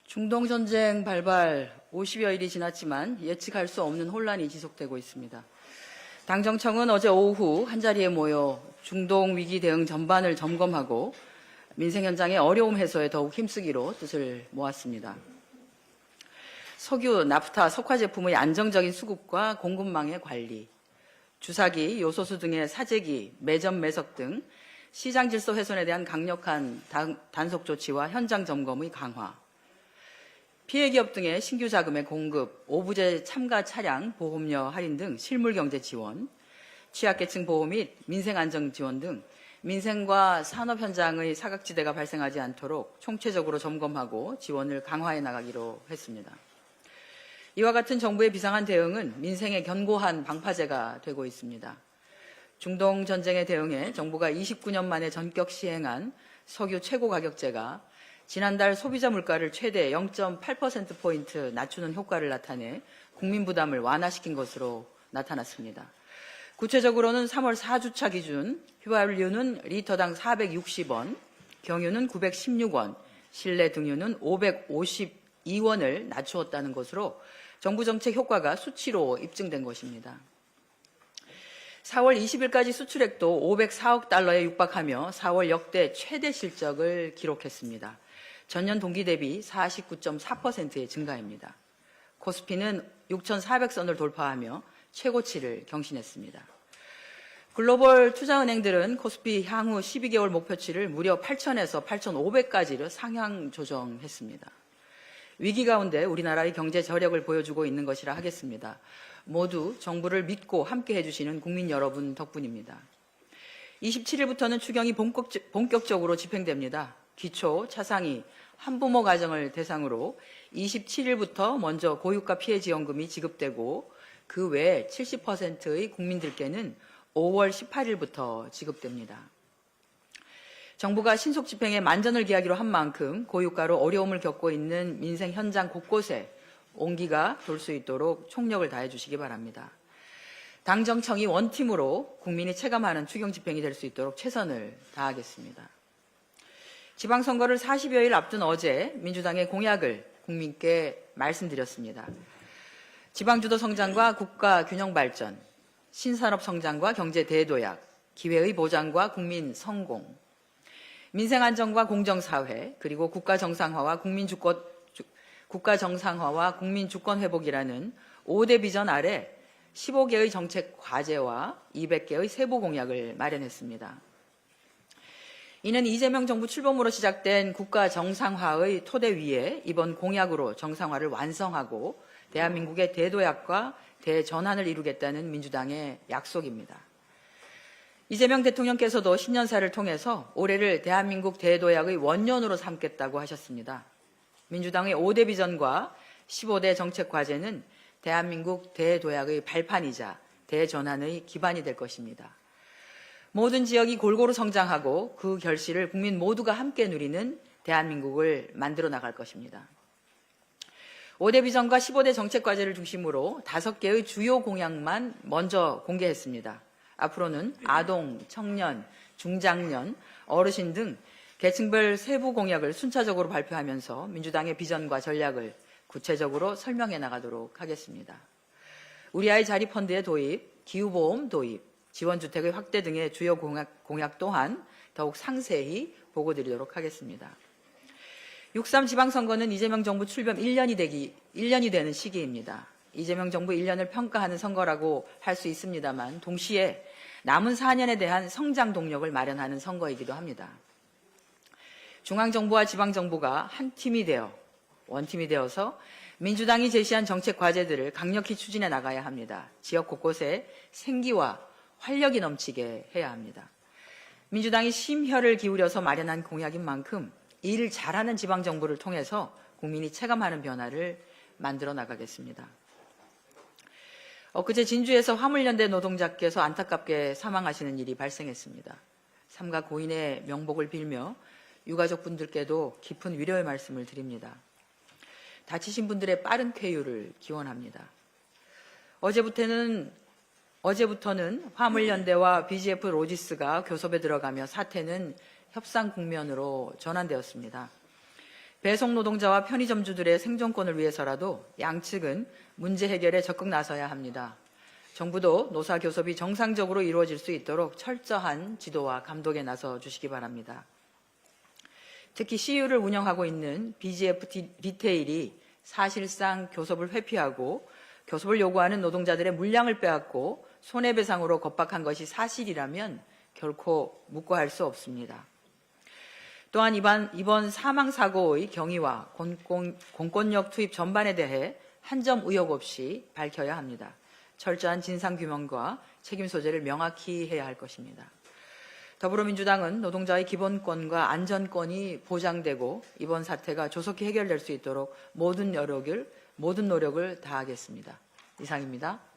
중동전쟁 발발 50여일이 지났지만 예측할 수 없는 혼란이 지속되고 있습니다. 당정청은 어제 오후 한자리에 모여 중동 위기 대응 전반을 점검하고 민생 현장의 어려움 해소에 더욱 힘쓰기로 뜻을 모았습니다. 석유, 나프타, 석화 제품의 안정적인 수급과 공급망의 관리, 주사기, 요소수 등의 사재기, 매점 매석 등 시장 질서 훼손에 대한 강력한 단속 조치와 현장 점검의 강화, 피해 기업 등의 신규 자금의 공급, 오부제 참가 차량 보험료 할인 등 실물 경제 지원, 취약계층 보호 및 민생 안정 지원 등 민생과 산업 현장의 사각지대가 발생하지 않도록 총체적으로 점검하고 지원을 강화해 나가기로 했습니다. 이와 같은 정부의 비상한 대응은 민생에 견고한 방파제가 되고 있습니다. 중동 전쟁에 대응해 정부가 29년 만에 전격 시행한 석유 최고 가격제가 지난달 소비자 물가를 최대 0.8%포인트 낮추는 효과를 나타내 국민 부담을 완화시킨 것으로 나타났습니다. 구체적으로는 3월 4주차 기준 휘발유는 리터당 460원, 경유는 916원, 실내 등유는 552원을 낮추었다는 것으로 정부 정책 효과가 수치로 입증된 것입니다. 4월 20일까지 수출액도 504억 달러에 육박하며 4월 역대 최대 실적을 기록했습니다. 전년 동기 대비 49.4%의 증가입니다. 코스피는 6,400선을 돌파하며 최고치를 경신했습니다. 글로벌 투자은행들은 코스피 향후 12개월 목표치를 무려 8,000에서 8,500까지로 상향 조정했습니다. 위기 가운데 우리나라의 경제 저력을 보여주고 있는 것이라 하겠습니다. 모두 정부를 믿고 함께 해주시는 국민 여러분 덕분입니다. 27일부터는 추경이 본격적으로 집행됩니다. 기초, 차상위, 한부모 가정을 대상으로 27일부터 먼저 고유가 피해 지원금이 지급되고 그 외 70%의 국민들께는 5월 18일부터 지급됩니다. 정부가 신속 집행에 만전을 기하기로 한 만큼 고유가로 어려움을 겪고 있는 민생 현장 곳곳에 온기가 돌 수 있도록 총력을 다해 주시기 바랍니다. 당정청이 원팀으로 국민이 체감하는 추경 집행이 될 수 있도록 최선을 다하겠습니다. 지방선거를 40여일 앞둔 어제 민주당의 공약을 국민께 말씀드렸습니다. 지방주도 성장과 국가 균형 발전, 신산업 성장과 경제 대도약, 기회의 보장과 국민 성공, 민생 안정과 공정사회, 그리고 국가 정상화와 국민 주권 회복이라는 5대 비전 아래 15개의 정책 과제와 200개의 세부 공약을 마련했습니다. 이는 이재명 정부 출범으로 시작된 국가 정상화의 토대 위에 이번 공약으로 정상화를 완성하고 대한민국의 대도약과 대전환을 이루겠다는 민주당의 약속입니다. 이재명 대통령께서도 신년사를 통해서 올해를 대한민국 대도약의 원년으로 삼겠다고 하셨습니다. 민주당의 5대 비전과 15대 정책 과제는 대한민국 대도약의 발판이자 대전환의 기반이 될 것입니다. 모든 지역이 골고루 성장하고 그 결실을 국민 모두가 함께 누리는 대한민국을 만들어 나갈 것입니다. 5대 비전과 15대 정책 과제를 중심으로 5개의 주요 공약만 먼저 공개했습니다. 앞으로는 아동, 청년, 중장년, 어르신 등 계층별 세부 공약을 순차적으로 발표하면서 민주당의 비전과 전략을 구체적으로 설명해 나가도록 하겠습니다. 우리 아이 자립펀드의 도입, 기후보험 도입, 지원주택의 확대 등의 주요 공약 또한 더욱 상세히 보고드리도록 하겠습니다. 6.3 지방선거는 이재명 정부 출범 1년이 되는 시기입니다. 이재명 정부 1년을 평가하는 선거라고 할 수 있습니다만 동시에 남은 4년에 대한 성장 동력을 마련하는 선거이기도 합니다. 중앙정부와 지방정부가 한 팀이 되어 원팀이 되어서 민주당이 제시한 정책 과제들을 강력히 추진해 나가야 합니다. 지역 곳곳에 생기와 활력이 넘치게 해야 합니다. 민주당이 심혈을 기울여서 마련한 공약인 만큼 일을 잘하는 지방정부를 통해서 국민이 체감하는 변화를 만들어 나가겠습니다. 엊그제 진주에서 화물연대 노동자께서 안타깝게 사망하시는 일이 발생했습니다. 삼가 고인의 명복을 빌며 유가족분들께도 깊은 위로의 말씀을 드립니다. 다치신 분들의 빠른 쾌유를 기원합니다. 어제부터는 화물연대와 BGF 로지스가 교섭에 들어가며 사태는 협상 국면으로 전환되었습니다. 배송 노동자와 편의점주들의 생존권을 위해서라도 양측은 문제 해결에 적극 나서야 합니다. 정부도 노사 교섭이 정상적으로 이루어질 수 있도록 철저한 지도와 감독에 나서 주시기 바랍니다. 특히 CU를 운영하고 있는 BGF 리테일이 사실상 교섭을 회피하고 교섭을 요구하는 노동자들의 물량을 빼앗고 손해배상으로 겁박한 것이 사실이라면 결코 묵과할 수 없습니다. 또한 이번 사망사고의 경위와 공권력 투입 전반에 대해 한 점 의혹 없이 밝혀야 합니다. 철저한 진상규명과 책임 소재를 명확히 해야 할 것입니다. 더불어민주당은 노동자의 기본권과 안전권이 보장되고 이번 사태가 조속히 해결될 수 있도록 모든 노력을 다하겠습니다. 이상입니다.